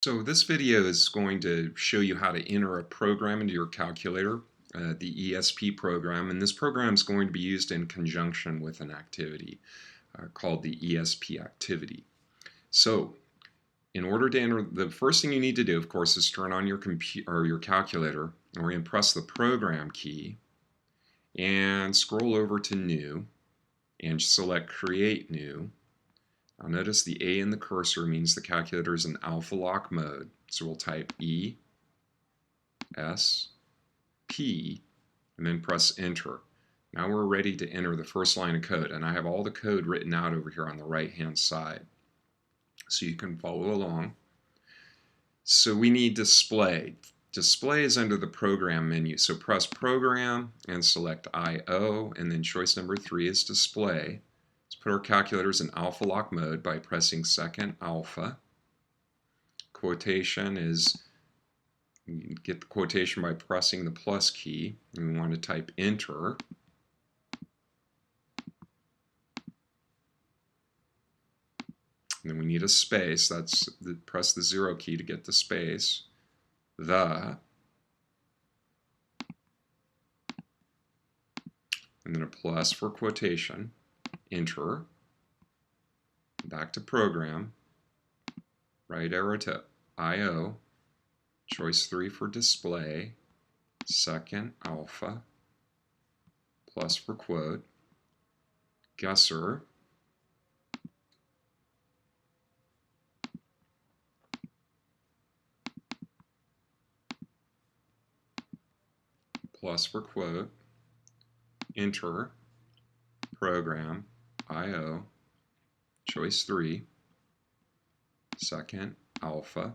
So this video is going to show you how to enter a program into your calculator, the ESP program, and this program is going to be used in conjunction with an activity called the ESP activity. So in order to enter, the first thing you need to do, of course, is turn on your computer or your calculator, and we're going to press the program key and scroll over to New and select Create New. Now notice the A in the cursor means the calculator is in alpha lock mode. So we'll type ESP and then press enter. Now we're ready to enter the first line of code, and I have all the code written out over here on the right hand side so you can follow along. So we need display. Display is under the program menu, so press program and select IO, and then choice number 3 is display. Let's put our calculators in alpha lock mode by pressing second alpha. Quotation is, you get the quotation by pressing the plus key, and we want to type enter. And then we need a space. Press the 0 key to get the space. And then a plus for quotation. Enter. Back to program. Right arrow to IO. Choice 3 for display. Second alpha. Plus for quote. Guesser. Plus for quote. Enter. Program. IO. Choice 3. Second alpha.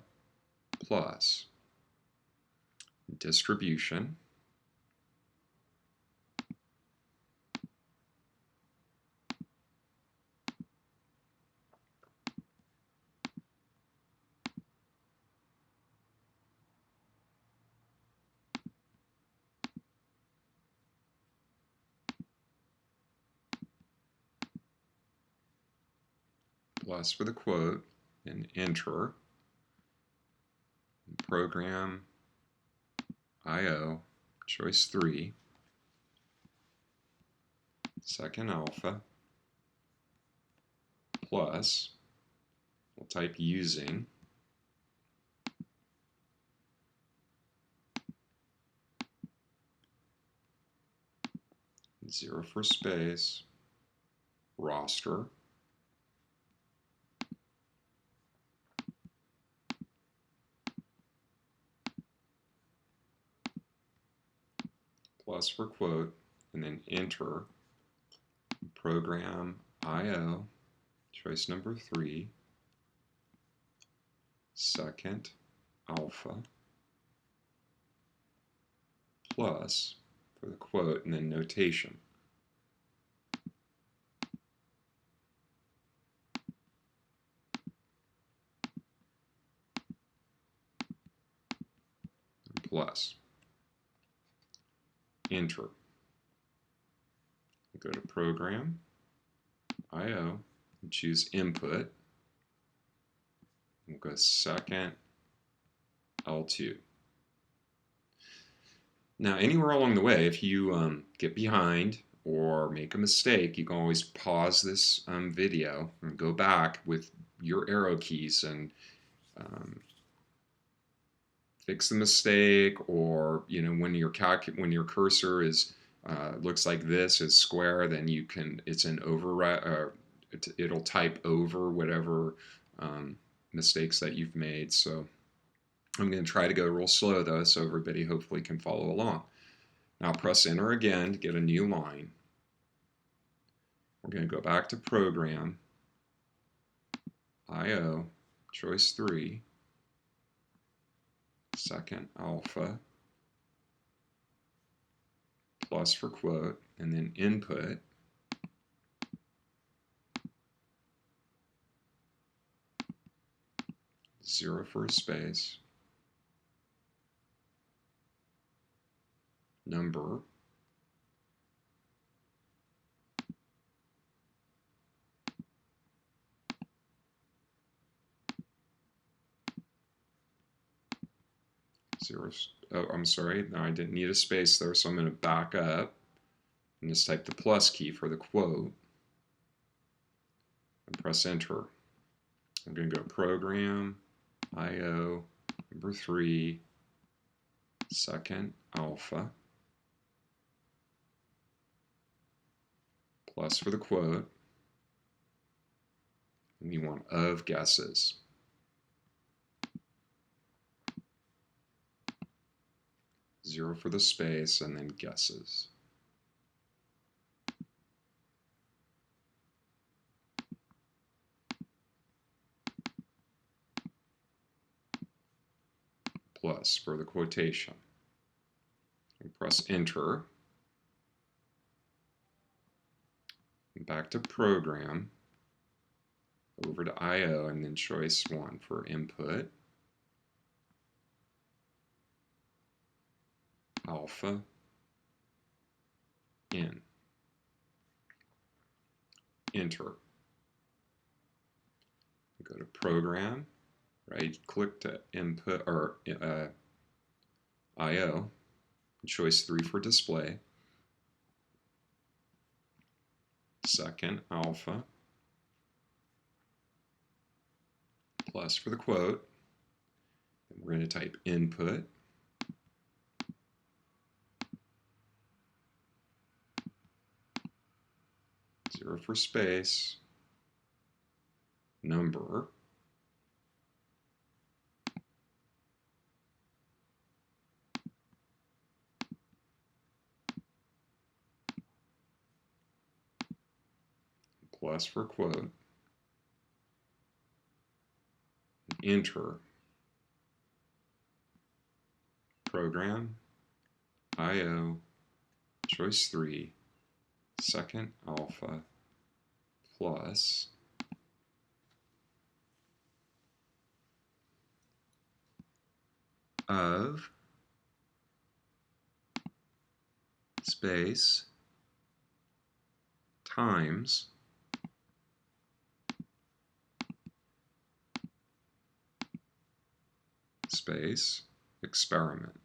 Plus. Distribution. Plus for the quote, and enter. Program IO, choice 3, second alpha, plus, we'll type using, zero for space, roster, plus for quote, and then enter, program IO, choice number 3, second alpha, plus for the quote, and then notation. Plus. Enter. Go to Program, IO, and choose Input. We'll go second L2. Now, anywhere along the way, if you get behind or make a mistake, you can always pause this video and go back with your arrow keys and fix the mistake, or when your cursor is looks like this is square, then you can, it's an override, it'll type over whatever mistakes that you've made. So I'm going to try to go real slow though, so everybody hopefully can follow along. Now press enter again to get a new line. We're going to go back to program, IO, choice 3, second alpha, plus for quote, and then input, zero for a space, number, 0, oh, I'm sorry, no, I didn't need a space there, so I'm going to back up and just type the plus key for the quote and press enter. I'm going to go program IO number 3 second alpha plus for the quote, and we want of guesses. Zero for the space, and then guesses. Plus for the quotation. And press enter. And back to program, over to IO, and then choice 1 for input. Alpha in. Enter. Go to program, right click to input or IO, choice 3 for display, second alpha, plus for the quote, and we're going to type input, zero for space, number, plus for quote, enter, program, IO, choice 3, second alpha, plus of space times space experiment.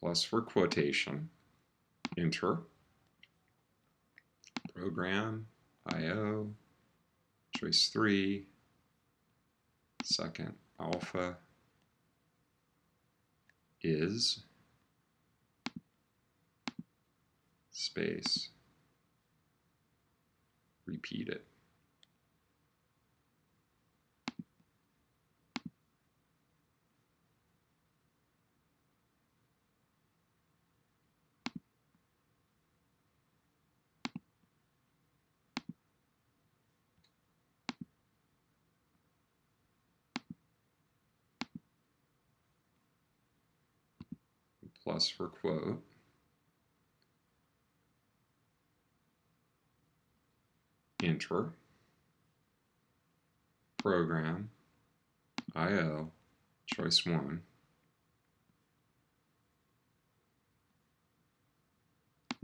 Plus for quotation, enter, program, IO, choice 3, second alpha is space, repeat it. Plus for quote, enter, program, IO, choice 1,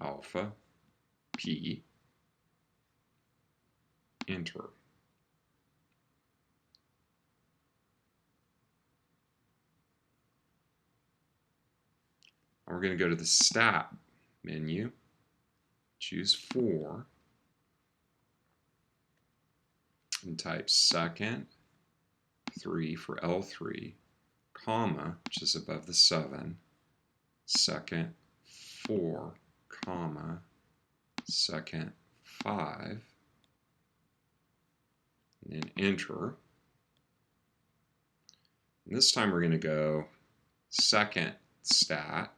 alpha, P, enter. We're going to go to the stat menu, choose 4, and type second 3 for L3, comma, which is above the 7, second 4, comma, second 5, and then enter. And this time we're going to go second stat,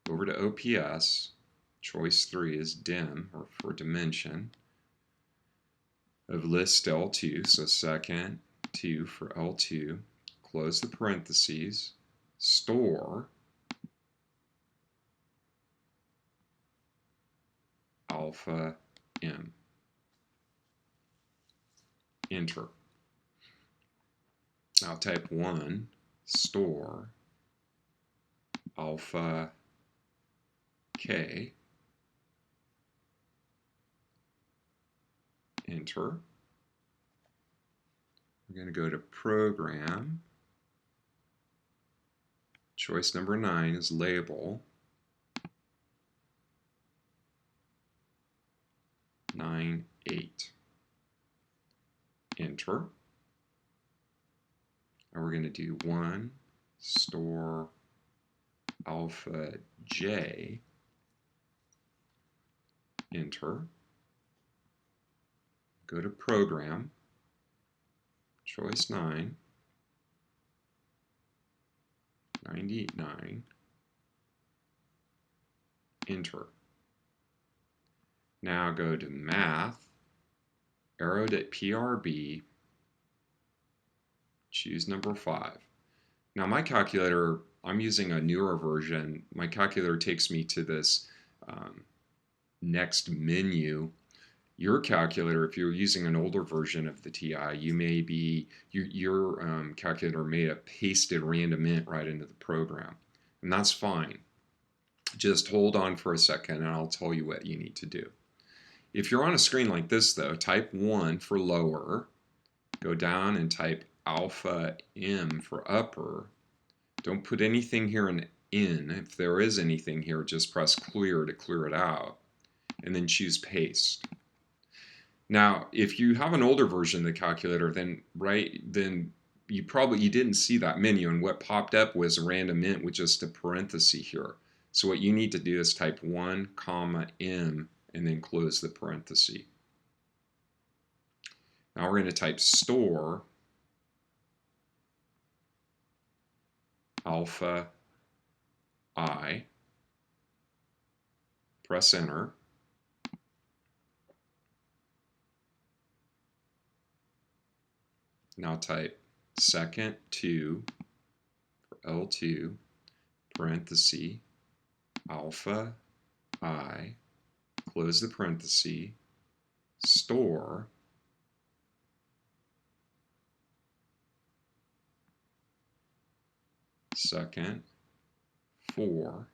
over to OPS, choice 3 is dim, or for dimension, of list L2, so second 2 for L2, close the parentheses, store alpha M. enter. Now type 1, store alpha k, enter. We're going to go to program. Choice number 9 is label. 9, 8. Enter. And we're going to do 1, store alpha j, enter. Go to program, choice 9, 99, enter. Now go to math, arrowed at PRB, choose number 5. Now my calculator, I'm using a newer version. My calculator takes me to this next menu. Your calculator, if you're using an older version of the TI, you may be, your calculator may have pasted random int right into the program. And that's fine. Just hold on for a second and I'll tell you what you need to do. If you're on a screen like this though, type 1 for lower, go down and type alpha m for upper. Don't put anything here in. If there is anything here, just press clear to clear it out, and then choose paste. Now, if you have an older version of the calculator, then you didn't see that menu, and what popped up was a random int with just a parenthesis here. So what you need to do is type 1, m, and then close the parenthesis. Now we're going to type store alpha I, press enter. Now type second 2 for L2, parenthesis, alpha I, close the parenthesis, store second 4,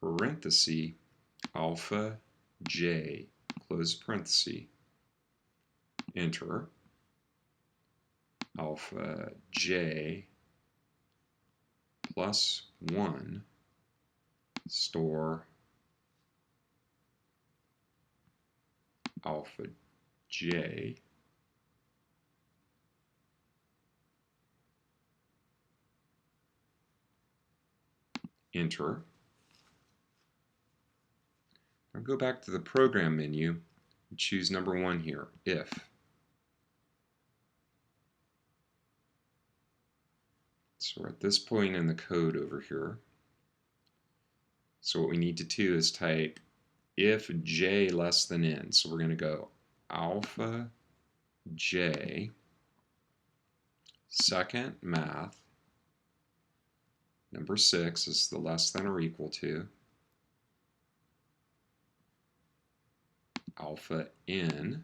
parenthesis, alpha j, close parenthesis, enter. Alpha j plus 1, store alpha j, enter. Now go back to the program menu and choose number 1 here, if. So we're at this point in the code over here. So what we need to do is type if j less than n. So we're going to go alpha j, second math, number 6 is the less than or equal to, alpha n,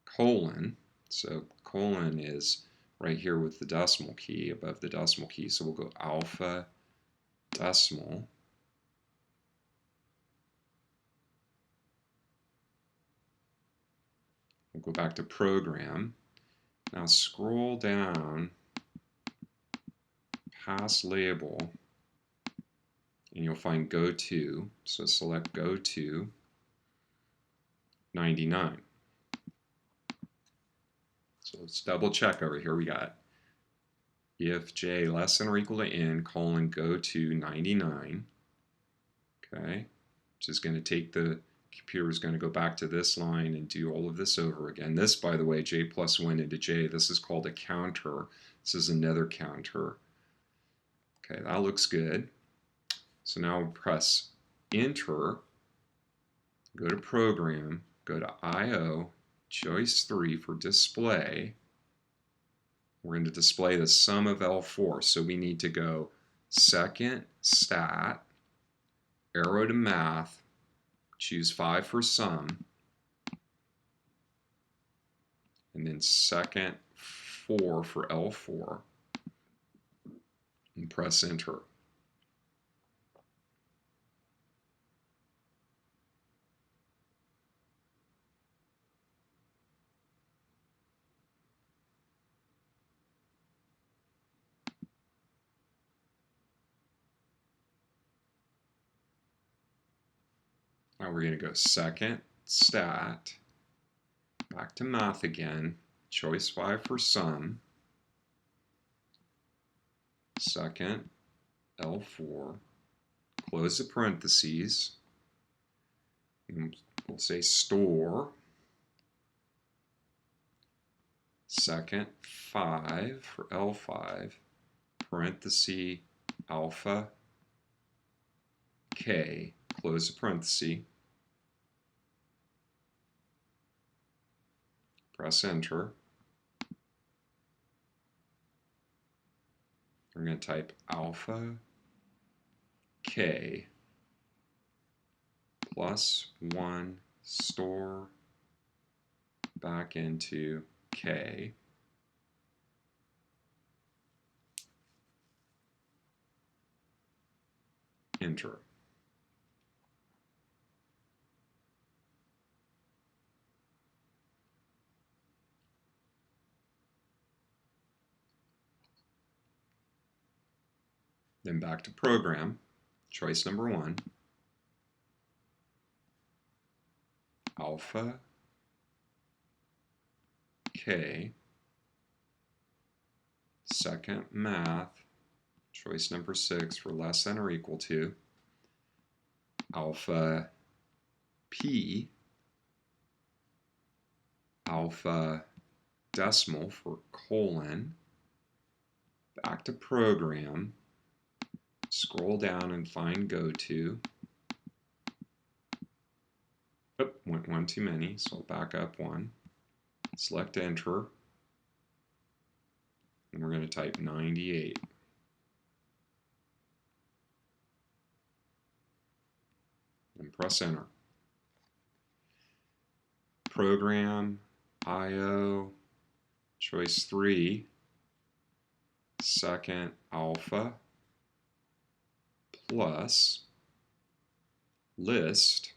colon, so colon is right here with the decimal key, above the decimal key, so we'll go alpha decimal, we'll go back to program. Now scroll down past label and you'll find go to, so select go to 99. So let's double check over here. We got if j less than or equal to n, colon, go to 99. Okay, which is going to take the computer is going to go back to this line and do all of this over again. This, by the way, j plus 1 into j, this is called a counter. This is another counter. Okay, that looks good. So now we'll press enter, go to program, go to I/O, choice 3 for display. We're going to display the sum of L4. So we need to go second stat, arrow to math, choose 5 for sum, and then second 4 for L4, and press enter. Now we're going to go second stat, back to math again, choice 5 for sum, second L4, close the parentheses, and we'll say store, second 5 for L5, parenthesis alpha k, close the parenthesis, press enter. We're going to type alpha k plus 1 store back into k, enter. Then back to program, choice number 1, alpha k, second math, choice number 6 for less than or equal to, alpha p, alpha decimal for colon, back to program, scroll down and find go to. Oh, went one too many, so I'll back up 1. Select enter, and we're going to type 98. And press enter. Program, IO, choice 3, second alpha, plus list,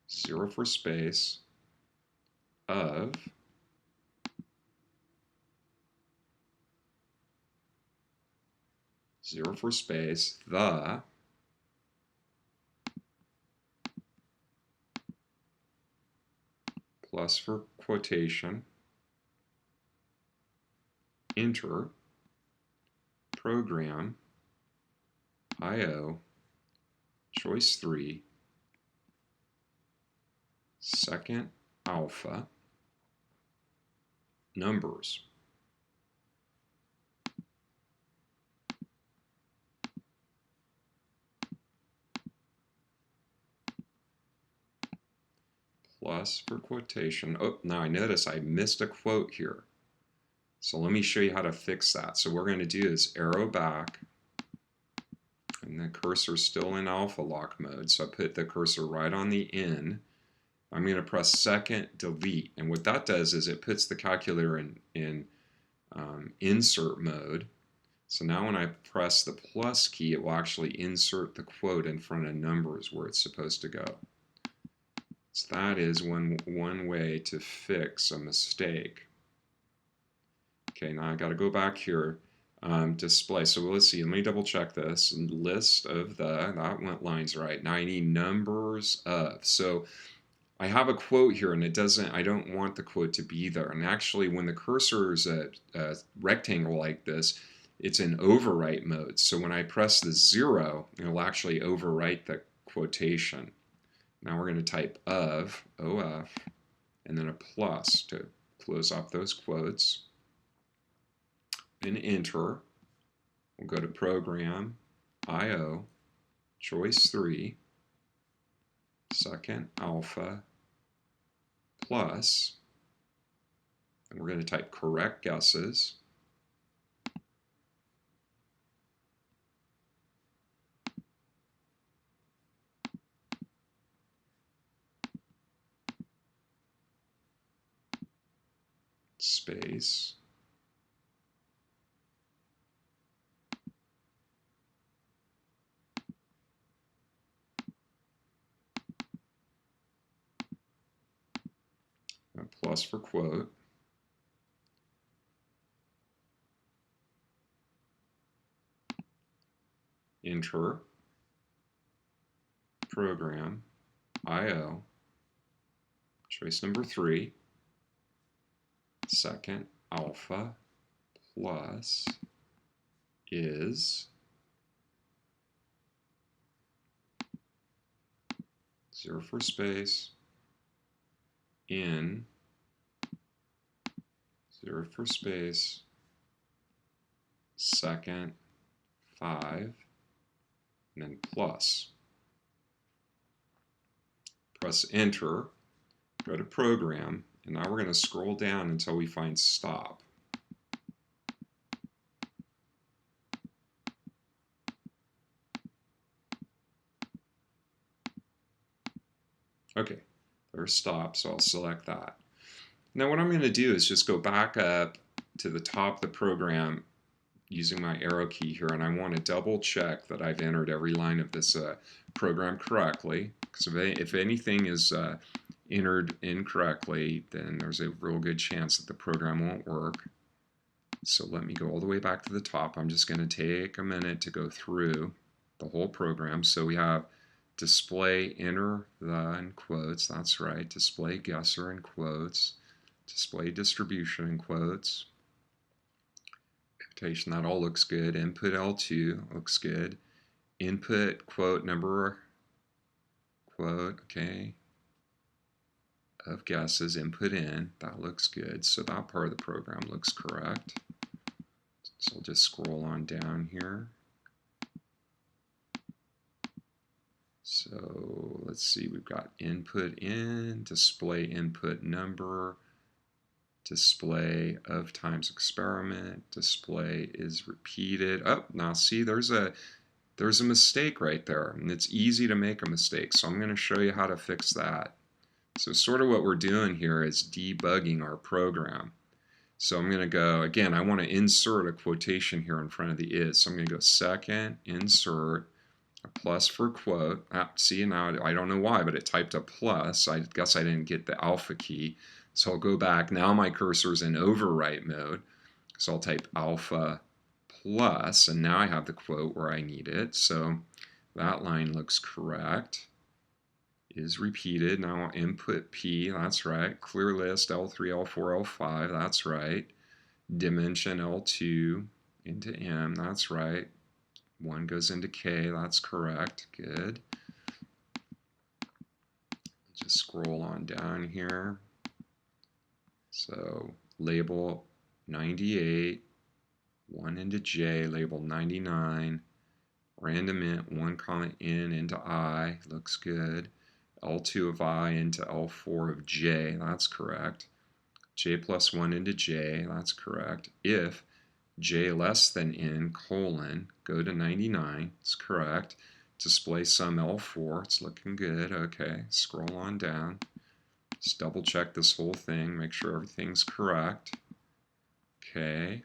zero for space, of, zero for space, the, plus for quotation, enter, program, IO, choice 3, second alpha, numbers. Plus for quotation. Oh, now I notice I missed a quote here. So let me show you how to fix that. So what we're going to do is arrow back, and the cursor's still in alpha lock mode. So I put the cursor right on the N. I'm going to press second delete, and what that does is it puts the calculator in insert mode. So now when I press the plus key, it will actually insert the quote in front of numbers where it's supposed to go. So that is one way to fix a mistake. Okay, now I got to go back here, display. So let's see, let me double check this. List of the, that went lines right. Now I need numbers of. So I have a quote here, and it doesn't, I don't want the quote to be there. And actually, when the cursor is a rectangle like this, it's in overwrite mode. So when I press the 0, it'll actually overwrite the quotation. Now we're going to type of, OF, and then a plus to close off those quotes. And enter. We'll go to program, IO, choice 3, second alpha, plus, and we're going to type correct guesses. space, a plus for quote, enter, program, IO, choice number 3, second alpha plus is 0 for space, in 0 for space, second 5, and then plus. Press enter, go to program, and now we're going to scroll down until we find stop. Okay, there's stop, so I'll select that. Now what I'm going to do is just go back up to the top of the program using my arrow key here, and I want to double check that I've entered every line of this program correctly, because if anything is entered incorrectly, then there's a real good chance that the program won't work. So let me go all the way back to the top. I'm just going to take a minute to go through the whole program. So we have display enter the in quotes, that's right, display guesser in quotes, display distribution in quotes, quotation, that all looks good, input L2 looks good, input quote number quote, okay, of guesses, input in, that looks good, so that part of the program looks correct. So I'll just scroll on down here. So let's see, we've got input in, display input number, display of times experiment, display is repeated. Oh, now see, there's a mistake right there, and it's easy to make a mistake, so I'm going to show you how to fix that. So sort of what we're doing here is debugging our program. So I'm going to go, again, I want to insert a quotation here in front of the is, so I'm going to go second, insert, a plus for quote. See, now I don't know why, but it typed a plus. I guess I didn't get the alpha key. So I'll go back. Now my cursor's in overwrite mode. So I'll type alpha plus, and now I have the quote where I need it. So that line looks correct. Is repeated. Now input P, that's right. Clear list L3, L4, L5, that's right. Dimension L2 into M, that's right. 1 goes into K, that's correct. Good. Just scroll on down here. So label 98, 1 into J, label 99, random int 1 comma in into I, looks good. L2 of I into L4 of J, that's correct. J plus 1 into J, that's correct. If J less than N colon, go to 99, it's correct. Display sum L4, it's looking good, okay. Scroll on down. Just double check this whole thing, make sure everything's correct. Okay.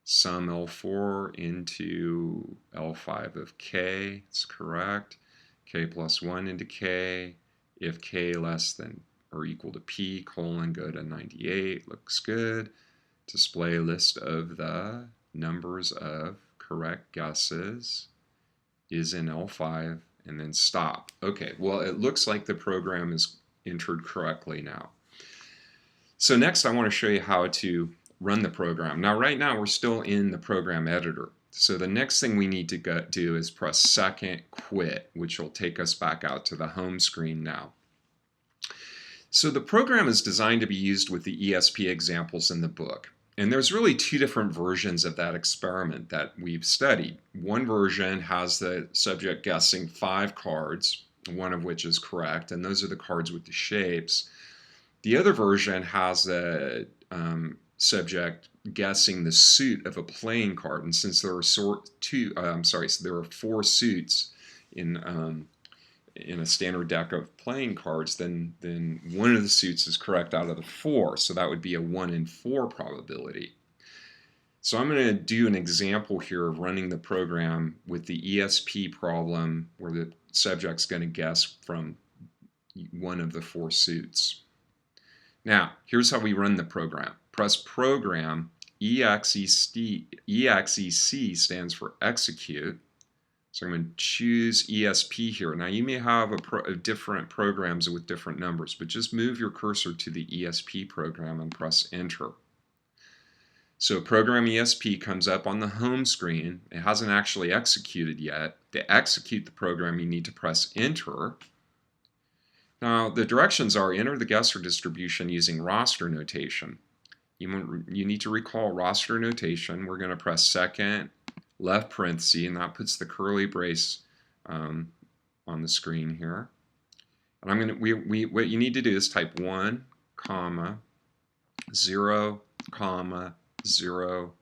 Sum L4 into L5 of K, it's correct. K plus 1 into K, if K less than or equal to P colon, go to 98, looks good. Display list of the numbers of correct guesses is in L5, and then stop. Okay, well it looks like the program is entered correctly now. So next I want to show you how to run the program. Now right now we're still in the program editor. So the next thing we need to do is press second quit, which will take us back out to the home screen now. So the program is designed to be used with the ESP examples in the book. And there's really 2 different versions of that experiment that we've studied. One version has the subject guessing 5 cards, one of which is correct, and those are the cards with the shapes. The other version has the subject guessing the suit of a playing card, and since there are 4 suits in in a standard deck of playing cards, then one of the suits is correct out of the 4. So that would be a 1 in 4 probability. So I'm going to do an example here of running the program with the ESP problem where the subject's going to guess from one of the 4 suits. Now, here's how we run the program. Press Program, EXEC stands for Execute. So I'm going to choose ESP here. Now you may have different programs with different numbers, but just move your cursor to the ESP program and press Enter. So program ESP comes up on the home screen. It hasn't actually executed yet. To execute the program, you need to press Enter. Now the directions are enter the guesser distribution using roster notation. You need to recall roster notation. We're going to press second left parenthesis, and that puts the curly brace on the screen here. And I'm going to what you need to do is type 1, 0, 0,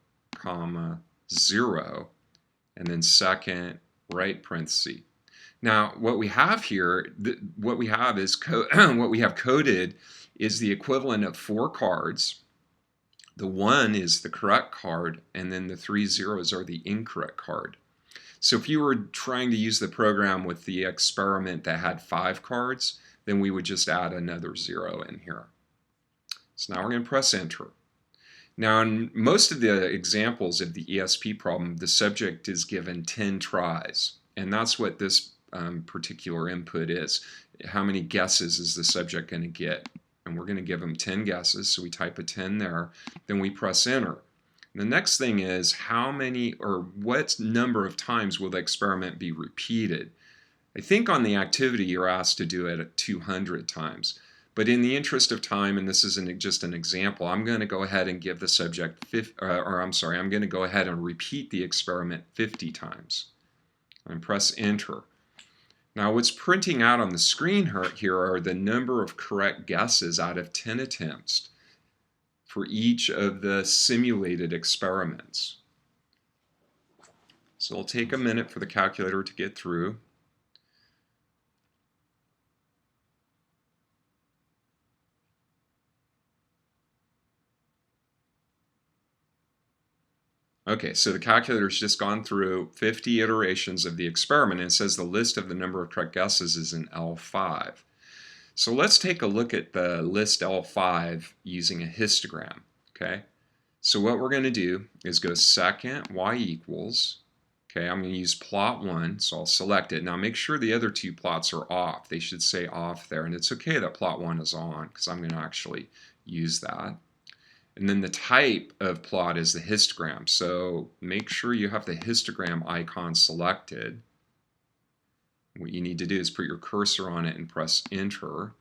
0, and then second right parenthesis. Now what we have here, what we have coded is the equivalent of 4 cards. The 1 is the correct card, and then the 3 zeros are the incorrect card. So if you were trying to use the program with the experiment that had 5 cards, then we would just add another 0 in here. So now we're going to press Enter. Now in most of the examples of the ESP problem, the subject is given 10 tries, and that's what this particular input is. How many guesses is the subject going to get? And we're going to give them 10 guesses, so we type a 10 there, then we press Enter. And the next thing is how many or what number of times will the experiment be repeated? I think on the activity you're asked to do it at 200 times. But in the interest of time, and this is just an example, I'm going to go ahead and give the subject, I'm going to go ahead and repeat the experiment 50 times. And press Enter. Now what's printing out on the screen here are the number of correct guesses out of 10 attempts for each of the simulated experiments. So it'll take a minute for the calculator to get through. Okay, so the calculator's just gone through 50 iterations of the experiment, and it says the list of the number of correct guesses is in L5. So let's take a look at the list L5 using a histogram. Okay, so what we're going to do is go second y equals. Okay, I'm going to use plot 1, so I'll select it. Now make sure the other 2 plots are off. They should say off there, and it's okay that plot 1 is on because I'm going to actually use that. And then the type of plot is the histogram. So make sure you have the histogram icon selected. What you need to do is put your cursor on it and press Enter.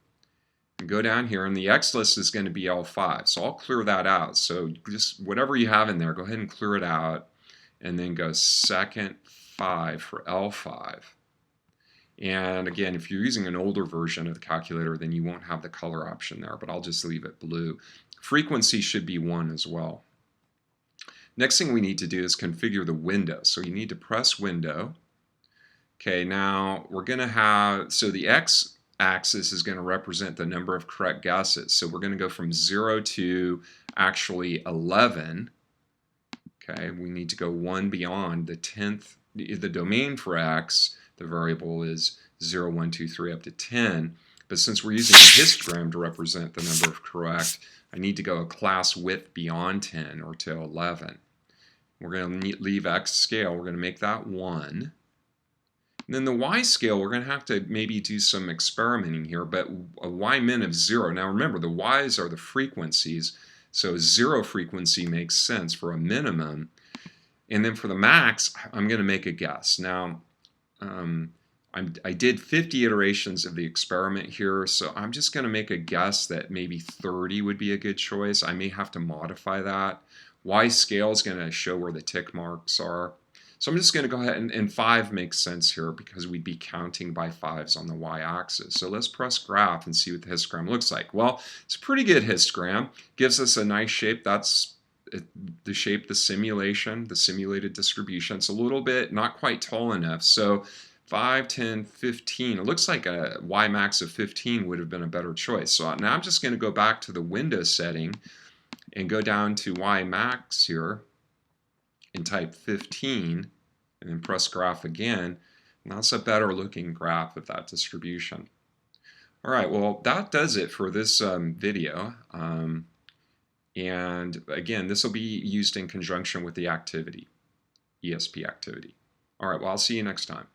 And go down here, and the X list is going to be L5. So I'll clear that out. So just whatever you have in there, go ahead and clear it out. And then go second 5 for L5. And again, if you're using an older version of the calculator, then you won't have the color option there, but I'll just leave it blue. Frequency should be 1 as well. Next thing we need to do is configure the window. So you need to press Window. Okay, now we're going to have, so the x-axis is going to represent the number of correct guesses. So we're going to go from 0 to actually 11. Okay, we need to go 1 beyond the 10th, the domain for x, the variable is 0, 1, 2, 3 up to 10. But since we're using a histogram to represent the number of correct, I need to go a class width beyond 10 or to 11. We're going to leave x scale. We're going to make that 1. And then the y scale, we're going to have to maybe do some experimenting here, but a y min of 0. Now remember, the y's are the frequencies, so 0 frequency makes sense for a minimum. And then for the max, I'm going to make a guess. Now, I did 50 iterations of the experiment here, so I'm just going to make a guess that maybe 30 would be a good choice. I may have to modify that. Y scale is going to show where the tick marks are. So I'm just going to go ahead, and 5 makes sense here because we'd be counting by 5s on the y-axis. So let's press Graph and see what the histogram looks like. Well, it's a pretty good histogram. Gives us a nice shape. That's the shape, the simulated distribution. It's a little bit not quite tall enough. So 5, 10, 15. It looks like a Y max of 15 would have been a better choice. So now I'm just going to go back to the Windows setting and go down to Y max here and type 15 and then press graph again. And that's a better looking graph of that distribution. All right, well, that does it for this video. And again, this will be used in conjunction with the activity, ESP activity. All right, well, I'll see you next time.